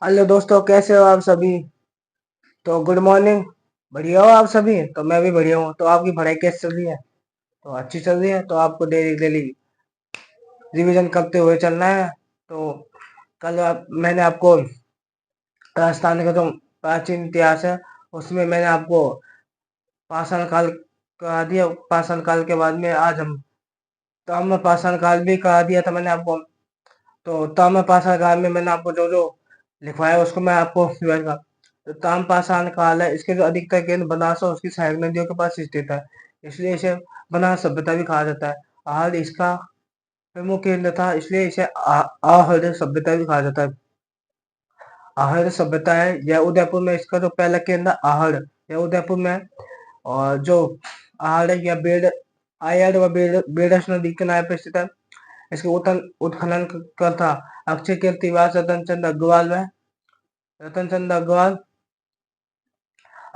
Hello दोस्तों, कैसे हो आप सभी। तो गुड मॉर्निंग। बढ़िया हो आप सभी। तो मैं भी बढ़िया हूँ। तो आपकी पढ़ाई कैसी चल रही है। तो अच्छी चल रही है। तो आपको डेली डेली रिवीजन करते हुए चलना है। तो कल मैंने आपको राजस्थान का जो प्राचीन इतिहास है उसमें मैंने आपको पाषाण काल करा दिया। पाषाण काल के बाद में आज हम ताम्र पाषाण काल भी करा दिया था मैंने आपको। तो ताम्र पाषाण काल में मैंने आपको जो जो लिखवाया उसको मैं आपको रिवाइज कर। तो ताम्र पाषाण काल है, इसके जो अधिकतर केंद्र बनारस और उसकी सहायक नदियों के पास स्थित है, इसलिए इसे बनारस सभ्यता भी कहा जाता है। आहड़ इसका प्रमुख केंद्र था, इसलिए इसे आहड़ सभ्यता भी कहा जाता है। आहड़ सभ्यता है यह उदयपुर में, इसका जो पहला केंद्र आहड़ यह उदयपुर में है। और जो आहड़ है यह आयड़ व बेडस नदी के किनारे पर स्थित है। इसके उत्खनन करता अक्षय कीर्ति तिवारी, रतन चंद अग्रवाल,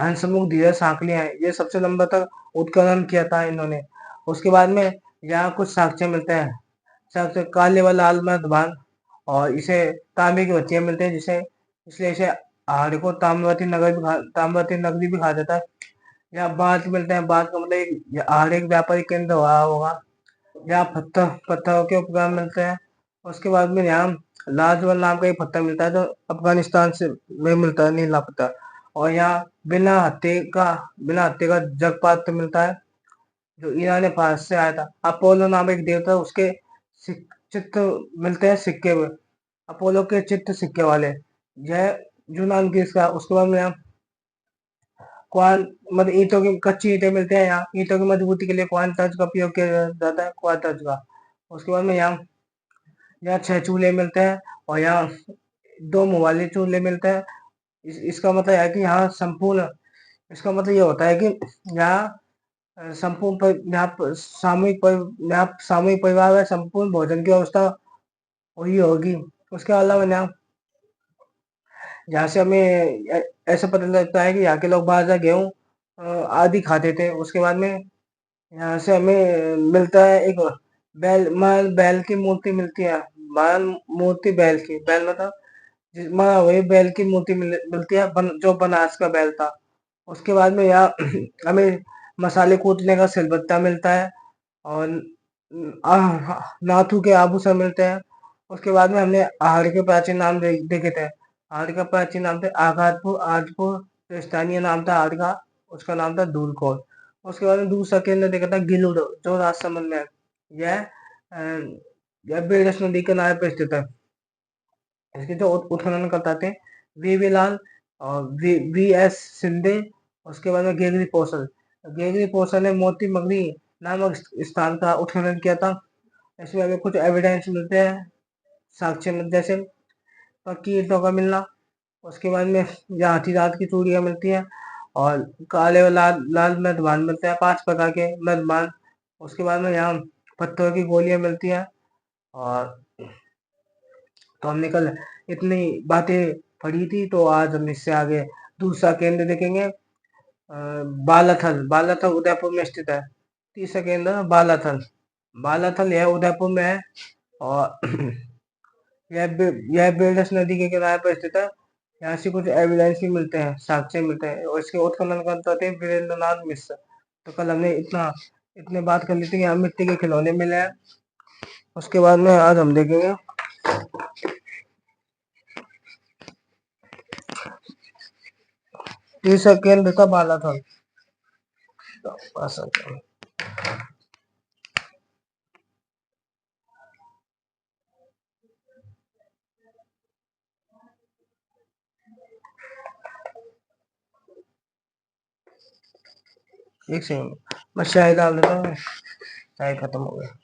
हंसमुख, धीरज सांकलिया है, ये सबसे लंबा तक उत्खनन किया था इन्होंने। उसके बाद में यहाँ कुछ साक्ष्य मिलते हैं। साक्ष्य काले व लाल मर्दबान, और इसे तांबे की बच्चियां मिलते हैं, जिसे इसलिए इसे आहड़ को ताम्रवती नगरी भी कहा जाता है। यहाँ बांध मिलते हैं। बांध का मतलब आहड़ एक व्यापारिक केंद्र हुआ होगा। यहाँ पत्थरों के उपकरण मिलते हैं। उसके बाद में यहाँ लाजवल नाम का एक पत्थर मिलता है जो अफगानिस्तान से में मिलता है, नीला पत्थर। और यहाँ बिना हत्थे का जग पात्र मिलता है जो ईरान फारस से आया था। अपोलो नाम एक देवता, उसके चित्र मिलते हैं सिक्के में, अपोलो के चित्र सिक्के वाले। यह यूनान ग्रीस का। उसके बाद में यहाँ क्वान मतलब ईंटों की कच्ची ईंटें मिलते हैं। यहाँ ईंटों की मजबूती के लिए क्वान तर्ज का उपयोग किया जाता है, क्वान तर्ज का। उसके बाद में यहाँ यहाँ 6 चूल्हे मिलते हैं। और यहाँ 2 मुँह वाले चूल्हे मिलते हैं। इसका मतलब है कि यहाँ संपूर्ण, इसका मतलब ये होता है कि यहाँ यहाँ सामूहिक परिवार में संपूर्ण भोजन की व्यवस्था हुई होगी। उसके अलावा यहाँ से हमें ऐसा पता लगता है कि यहाँ के लोग बाजरा, गेहूँ आदि खाते थे। उसके बाद में यहाँ से हमें मिलता है एक बैल की मूर्ति मिलती है। माल मूर्ति बैल मतलब वही बैल की मूर्ति मिलती है, जो बनारस का बैल था। उसके बाद में यहाँ हमें मसाले कूटने का सिलबट्टा मिलता है। और नाथू के आभूषण मिलते हैं। उसके बाद में हमने आहड़ के प्राचीन नाम देखे थे। आहड़ का प्राचीन नाम थे आघातपुर, आजपुर। जो स्थानीय नाम था आहड़ का, उसका नाम था धूलकोट। उसके बाद में दूसरा केंद्र देखा था गिलुड, जो राजसमंद में है। यह बेडस नदी के किनारे पर स्थित है। इसके जो उत्खनन करता थे वी लाल और वी एस सिंधे। उसके बाद में गेगरी पोसल ने मोती मगरी नामक स्थान का उत्खनन किया था। इसमें हमें कुछ एविडेंस मिलते हैं, साक्ष्य मिलते हैं, जैसे पक्की ईंटों का मिलना। उसके बाद में यहाँ हाथी दांत की चूड़ियाँ मिलती हैं। और काले और लाल मृदमान मिलते हैं, 5 प्रकार के मृदमान। उसके बाद में यहाँ पत्थरों की गोलियां मिलती हैं। और तो हमने कल इतनी बातें पढ़ी थी, तो आज हम इससे आगे दूसरा केंद्र देखेंगे। बालाथल। बालाथल उदयपुर में स्थित है। तीसरा केंद्र बालाथल। बालाथल यह उदयपुर में है। और यह बेडस नदी के किनारे पर स्थित है। यहाँ से कुछ एविडेंस भी मिलते हैं, साक्ष्य मिलते हैं। और इसके उत्खनन करते थे वीरेंद्र नाथ मिश्र। तो कल हमने इतने बात कर ली थी कि यहाँ मिट्टी के खिलौने मिले हैं। उसके बाद में आज हम देखेंगे तीसरा केंद्र था बालाथल। एक सेकंड, मैं शायद डाल देता हूँ। शायद खत्म हो गया।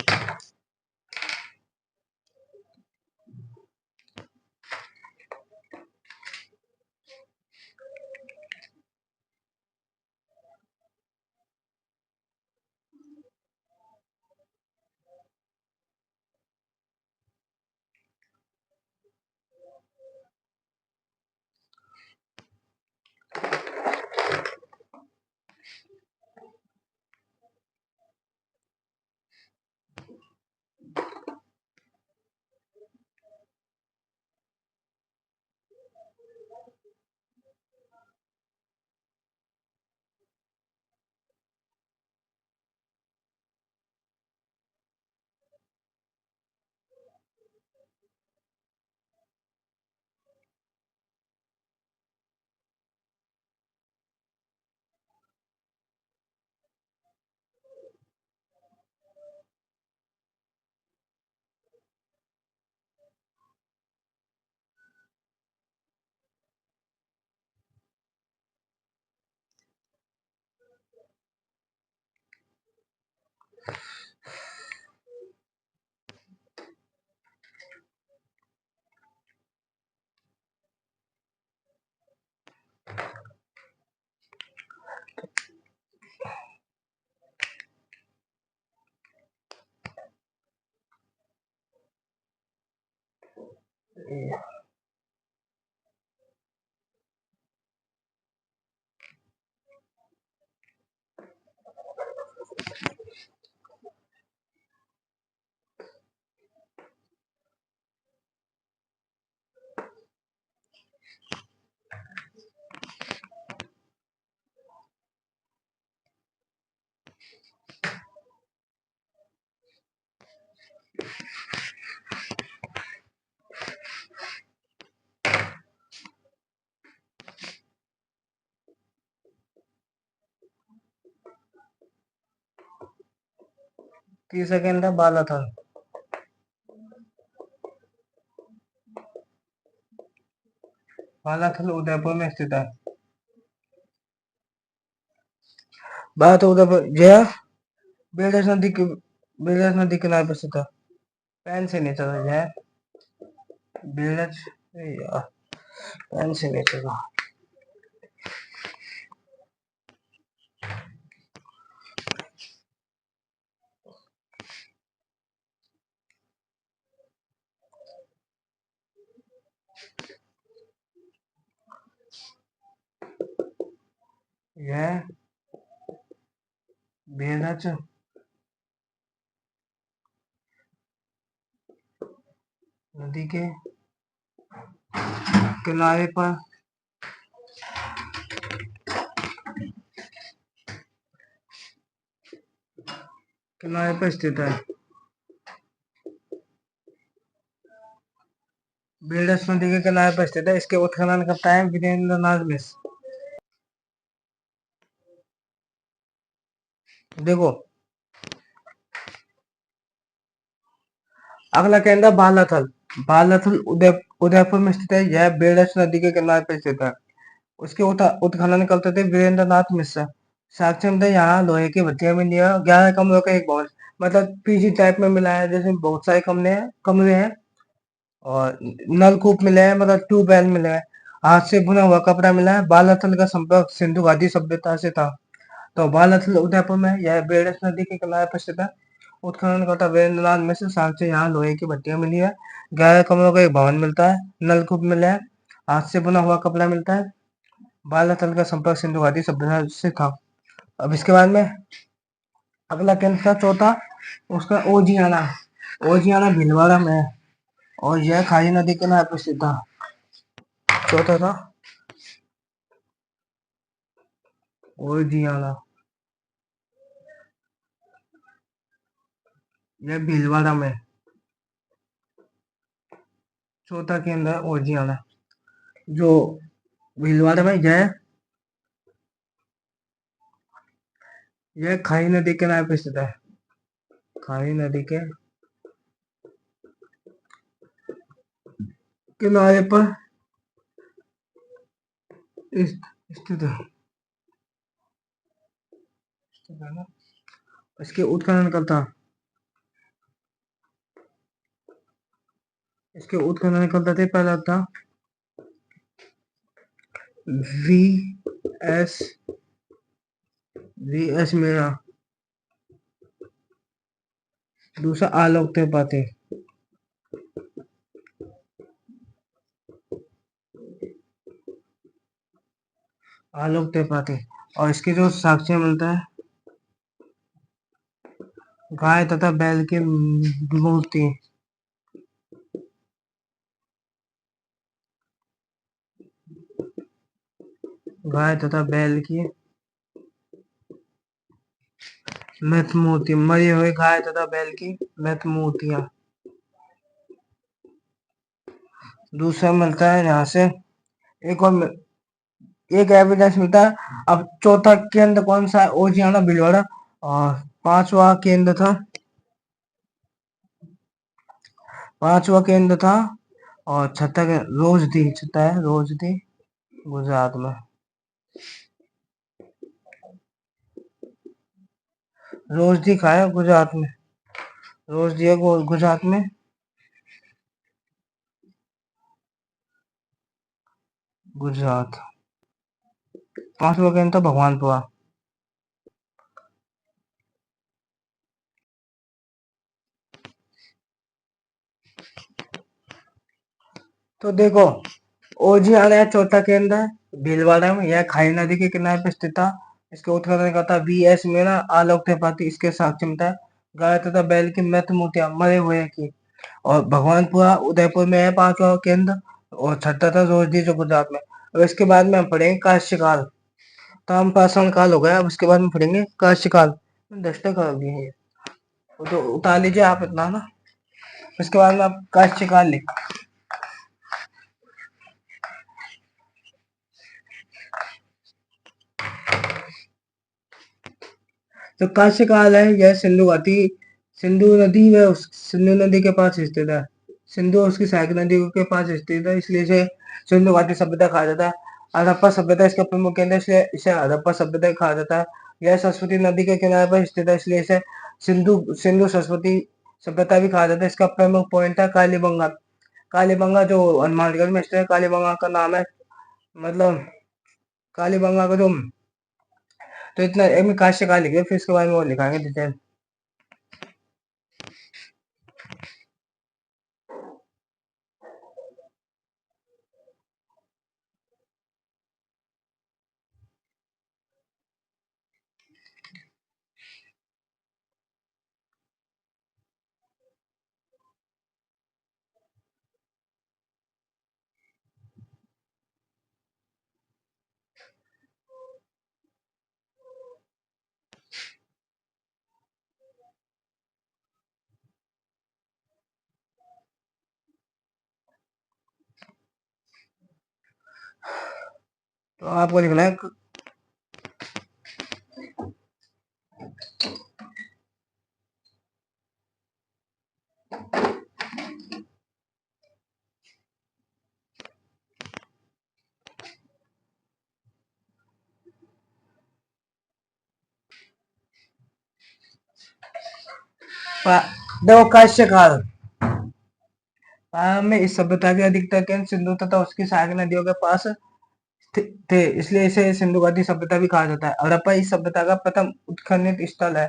तीसरा केंद्र बालाथल। बालाथल उदयपुर में स्थित है। बात उदयपुर जय बेड़ज नदी किनारे पर स्थित है। पेन से नहीं चला जय बेड़ज यार पेन से नहीं चला। यह बेड़ज नदी के किनारे पर स्थित है। बेड़ज नदी के किनारे पर स्थित है। इसके उत्खनन करता है वीरेंद्र नाथ मिश्र। देखो अगला केंद्र बालाथल। बालाथल उदयपुर में स्थित है। यह बेड़ज नदी के किनारे पर स्थित है। उसके उत्खनन करते थे वीरेंद्र नाथ मिश्र। साक्ष्य में यहाँ लोहे की भट्टियां मिली है। 11 कमरों का एक भवन मतलब पीजी टाइप में मिला है, जैसे बहुत सारे कमरे हैं और नलकूप मिले हैं, मतलब ट्यूबवेल मिले हैं। हाथ से बुना हुआ कपड़ा मिला है। बालाथल का संपर्क सिंधु घाटी सभ्यता से था। तो बालाथल उदयपुर में यह बेड़ज नदी के किनारे पर स्थित है। उत्खनन करता वीरेंद्र नाथ मिश्र। साक्ष्य यहाँ लोहे की भट्टियां मिली है। 11 कमरों का एक भवन मिलता है। नलकूप मिले हैं। हाथ से बुना हुआ कपड़ा मिलता है। बालाथल का संपर्क सिंधु घाटी सभ्यता से था। अब इसके बाद में अगला केंद्र था चौथा, उसका ओजियाना। ओजियाना भीलवाड़ा में है और यह खारी नदी के किनारे पर स्थित था। चौथा था ओजियाना, यह भीलवाड़ा में। चौथा केंद्र है ओजियाना जो भीलवाड़ा में। यह खारी नदी के किनारे पर स्थित है। खारी नदी के किनारे पर स्थित है। इसके उत्खनन करता थे। पहला था वी एस मीणा। दूसरा आलोक त्रिपाठी। और इसके जो साक्ष्य मिलता है गाय तथा बैल की मूर्ति। गाय तथा बैल की मृत मूर्ति, मरी हुई गाय तथा बैल की मृत मूर्तियां। दूसरा मिलता है यहाँ से एक एविडेंस मिलता है। अब चौथा केंद्र कौन सा है? ओजियाना भीलवाड़ा। और पांचवा केंद्र था और छठा रोजदी गुजरात में। रोजदी का है गुजरात में। रोजदी है गुजरात में। गुजरात। पांचवा केंद्र था भगवानपुरा। तो देखो ओजियाना चौथा केंद्र है भीलवाड़ा में। यह खारी नदी के किनारे पर स्थित था। इसके उत्खनन करता वी एस मीणा। आलोक त्रिपाठी इसके साक्ष्य में था। गाय तथा बैल की मृत मूर्तियां मरे हुए की। और भगवानपुरा उदयपुर में है पांचवा केंद्र। और छठा था रोजदी जो गुजरात में। अब इसके बाद में हम पढ़ेंगे काश्यकाल। ताम्रपाषाण काल हो गया। अब इसके बाद में पढ़ेंगे काश्यकाल। 10 तक आ गई है ये। वो तो उतार लीजिए आप इतना ना। इसके बाद में आप काश्यकाल लिख। तो काश्यकाल है यह सिंधु घाटी सिंधु नदी व सिंधु नदी के पास स्थित है। सिंधु और उसकी सहायक नदियों के पास स्थित है, इसलिए इसे सिंधु घाटी सभ्यता कहा जाता है। हड़प्पा सभ्यता इसका प्रमुख केंद्र है, इसलिए इसे हड़प्पा सभ्यता कहा जाता है। यह सरस्वती नदी के किनारे पर स्थित है, इसलिए इसे सिंधु सिंधु सरस्वती सभ्यता भी कहा जाता है। इसका प्रमुख पॉइंट है कालीबंगा। कालीबंगा जो हनुमानगढ़ में स्थित है, कालीबंगा का नाम है, मतलब कालीबंगा का जो, तो इतना एक में काश्य का लिखे, फिर इसके बारे में और लिखाएंगे डिटेल। तो आपको लिखना है देखो काश्य काल में इस सभ्यता के अधिकतर केंद्र सिंधु तथा उसकी सहायक नदियों के पास थे, इसलिए इसे सिंधु घाटी सभ्यता भी कहा जाता है। हड़प्पा इस सभ्यता का प्रथम उत्खनन स्थल है।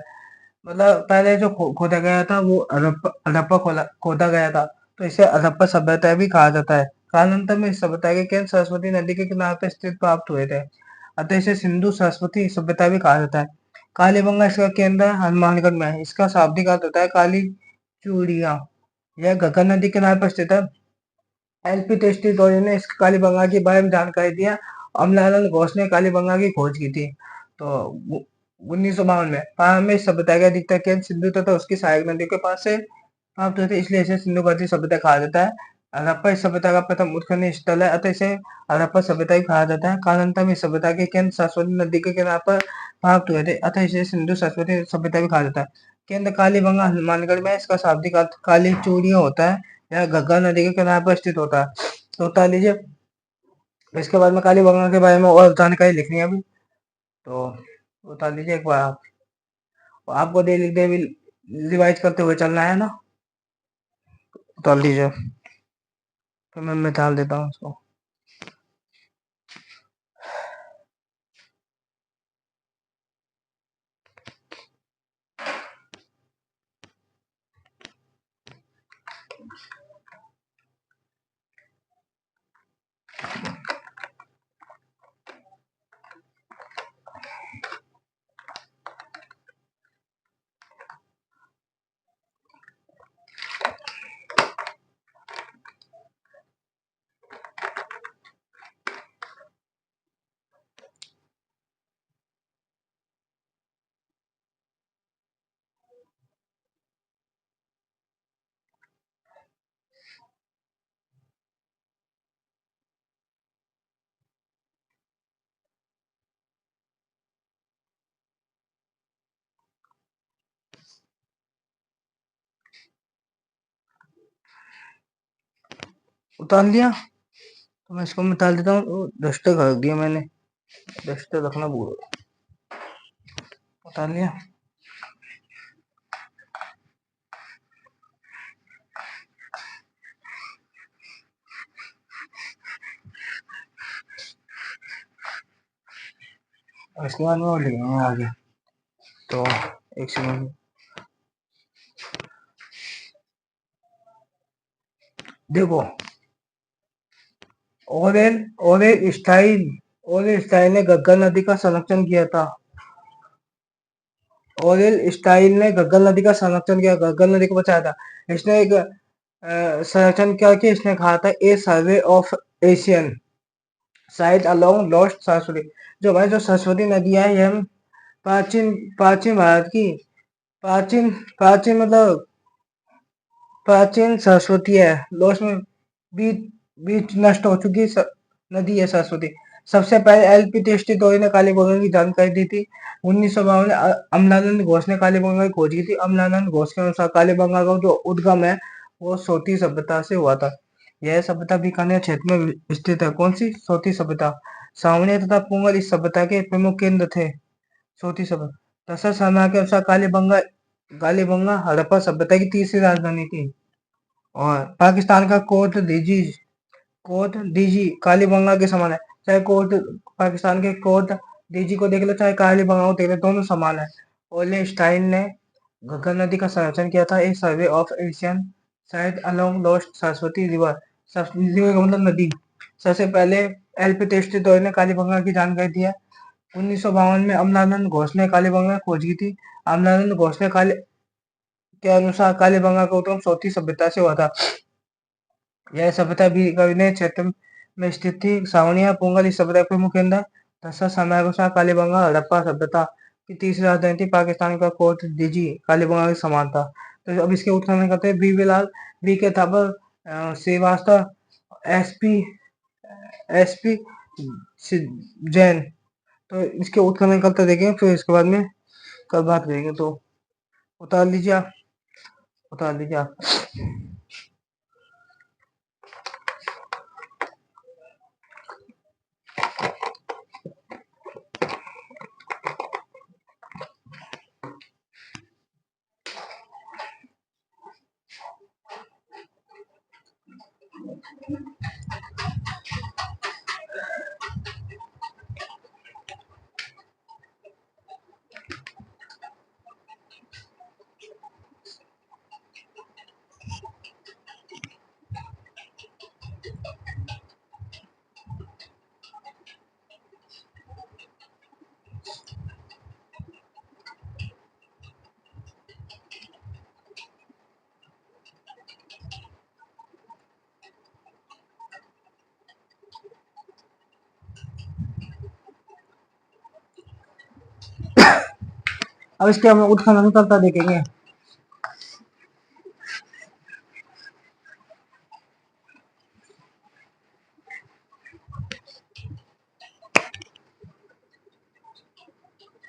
मतलब पहले जो खोदा गया था वो हड़प्पा खोदा गया था, तो इसे हड़प्पा सभ्यता भी कहा जाता है। कालांतर में इस सभ्यता के केंद्र सरस्वती नदी के किनारे पर स्थित प्राप्त हुए थे, अतः इसे सिंधु सरस्वती सभ्यता भी कहा जाता है। कालीबंगा इसका केंद्र हनुमानगढ़ में है। इसका शाब्दिक अर्थ होता है काली चूड़िया। यह घग्गर नदी के किनारे पर स्थित है। एलपी टेस्टी ने इस कालीबंगा के बारे में जानकारी दिया। अमलालाल घोष ने कालीबंगा की खोज की थी, तो 1952 में। प्रारंभ में इस सभ्यता के अधिकतर केंद्र सिंधु तथा उसकी सहायक नदियों के पास से प्राप्त हुए थे, इसलिए इसे सिंधु घाटी सभ्यता कहा जाता है। हड़प्पा इस सभ्यता का प्रथम उत्खनन स्थल है, अतः इसे हड़प्पा सभ्यता ही कहा जाता है। कालांतर में इस सभ्यता के केंद्र सरस्वती नदी के किनारे पर प्राप्त हुए थे, अतः इसे सिंधु सरस्वती सभ्यता भी कहा जाता है। केंद्र कालीबंगा हनुमानगढ़ में। इसका शाब्दिक अर्थ काली चूड़ियां होता है। यह घग्गर नदी के किनारे पर स्थित होता है। तो बता लीजिए इसके बाद में कालीबंगा के बारे में और जानकारी लिखनी है अभी, तो बता दीजिए एक बार आप। आपको डेली डेली रिवाइज करते हुए चलना है ना, बता लीजिए, फिर मैं मिटाल देता हूँ उसको। उतार लिया, तो मैं इसको मिटा देता हूँ। डस्टर कर दिया मैंने, डस्टर रखना भूल, उतार लिया। और इसके बाद में और लिखेंगे आगे, तो एक सेकंड देखो। ओरेल स्टाइल ने घग्गर नदी का संरक्षण किया था। ओरेल स्टाइल ने घग्गर नदी का संरक्षण किया, घग्गर नदी को बचाया था। इसने एक संरक्षण किया कि इसने कहा था a survey of Asian site along lost Saraswati. जो भाई जो सरस्वती नदी है, यह प्राचीन प्राचीन भारत की प्राचीन प्राचीन मतलब प्राचीन सरस्वती है। लॉस्ट में बीच बीच नष्ट हो चुकी नदी है सरस्वती। सबसे पहले एलपी टेस्टी तोरी ने कालीबंगा की जानकारी दी थी। 1952 में अमलानंद घोष ने कालीबंगा की खोज की थी। अमलानंद घोष के अनुसार कालीबंगा का जो उद्गम है वो सोती सभ्यता से हुआ था। यह सभ्यता बीकानेर क्षेत्र में स्थित है। कौन सी? सोती सभ्यता। सावनिया तथा पुंगल इस सभ्यता के प्रमुख केंद्र थे। सोती सभ्यता। दशरथ शर्मा के अनुसार कालीबंगा कालीबंगा हड़प्पा सभ्यता की तीसरी राजधानी थी। और पाकिस्तान का कोट डीजी कालीबंगा के समान है। चाहे कोट पाकिस्तान के कोट डीजी को देख लो, चाहे कालीबंगा को देख लो, दोनों समान है। ओले स्टाइन ने घग्गर नदी का संरक्षण किया था। A survey of Asian site along lost Saraswati river. Saraswati river का मतलब नदी। सबसे पहले एलपी टेस्टी तोरी ने कालीबंगा की जानकारी दी है। 1952 में अमलानंद घोष ने कालीबंगा की खोज की थी। अमलानंद घोष ने के अनुसार कालीबंगा का उद्गम सोती सभ्यता से हुआ था। यह सभ्यता भी बीकानेर क्षेत्र में स्थित थी। सावनिया पुंगल इस सभ्यता के प्रमुख केंद्र। दशरथ समय के अनुसार कालीबंगा हड़प्पा सभ्यता की तीसरी राजधानी थी। पाकिस्तान का कोट डीजी कालीबंगा के समान था। तो अब इसके उत्खनन करते हैं। बीवी लाल बी के थापर श्रीवास्तव एसपी एसपी जैन। तो इसके उत्खनन करते देखेंगे, फिर इसके बाद में कल बात करेंगे। तो उतार लीजिए आप, उतार लीजिए आप। अब इसके हम उत्खनन करता देखेंगे।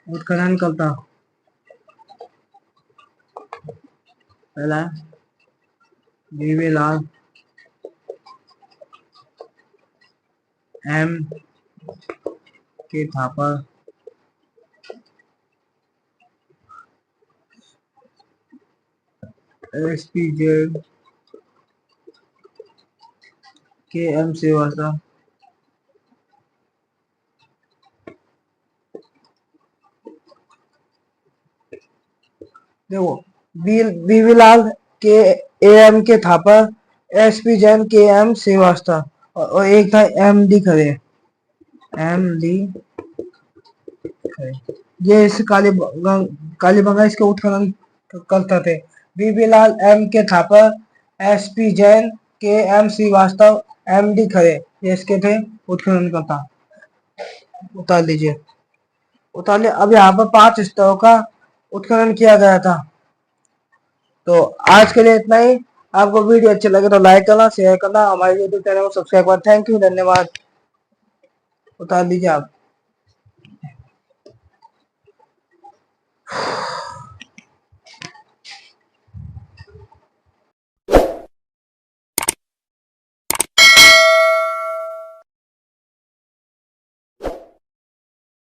उत्खनन करता पहला बीवी लाल एम के थापर एसपीजेड के एम श्रीवास्तव। देखो, बीवी लाल के एम के थापर, एसपी जैन के एम श्रीवास्तव, और एक था एम डी खरे। एम डी खरे ये इस कालीबंगा इसके उत्खनन करते थे। बीबी लाल एम के थापर, एसपी जैन के एम श्रीवास्तव, एम डी खरे ये इसके थे उत्खनन करता। उतार लीजिए, उतार लिया। अब यहाँ पर 5 स्थलों का उत्खनन किया गया था। तो आज के लिए इतना ही। आपको वीडियो अच्छे लगे तो लाइक करना, शेयर करना, हमारे यूट्यूब चैनल को सब्सक्राइब करना। थैंक यू, धन्यवाद। उतार लीजिए आप।